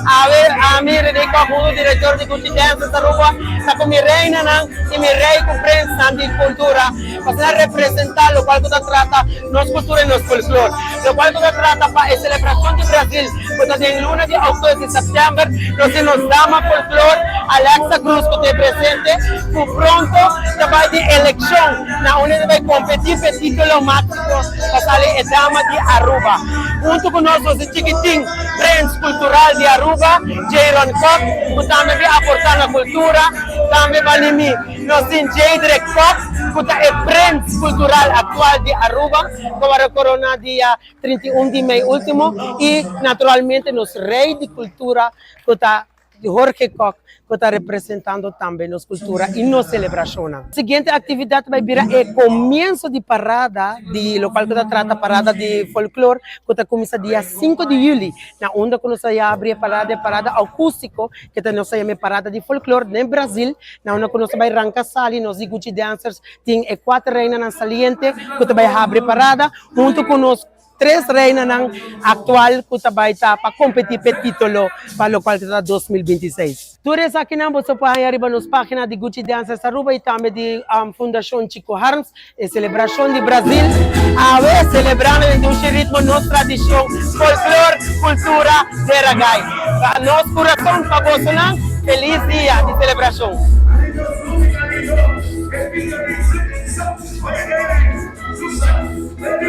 A mim, René Coahudo, diretor de Gucci Dance Aruba, está com minha reina e minha rei com prensa de cultura, para representar o qual trata nossa cultura e nosso folclore. O qual trata para a celebração de Brasil, porque em luna de agosto e setembro, nós nos damos folclore, Alexa Cruz, que é presente, por pronto, vai de eleição, na onde vai competir para título máximo, para sair a dama de Aruba. Junto com nós, o chiquitinho, Prensa Cultural de Aruba, Jairon Koch, que também vai aportar na cultura, também vai em mim. Nós temos Jadre Koch, que é Prensa Cultural atual de Aruba, que vai coronar dia 31 de maio último, e naturalmente nos rei de cultura, que está Jorge Koch, que está representando também nossa cultura e nossa celebração. A seguinte atividade vai virar o começo de parada, de local que trata parada de folclore, que está começa dia 5 de julho, na onde que nós abrir parada acústico, que nós chama parada de folclore no Brasil, na onde que nós vai arrancar sali, nós Gucci Dancers, tem 4 reinas na saliente, que vai abrir parada, junto com nós 3 reinas atual que vai estar para competir para título para o qual está 2026. Tudo isso aqui você pode arribar nas páginas de Gucci Dancers Aruba e também de Fundação Chico Harms, a celebração de Brasil, a vez celebrando em um ritmo nossa tradição, folclore, cultura de Ragai. Para nosso coração, para você, feliz dia de celebração.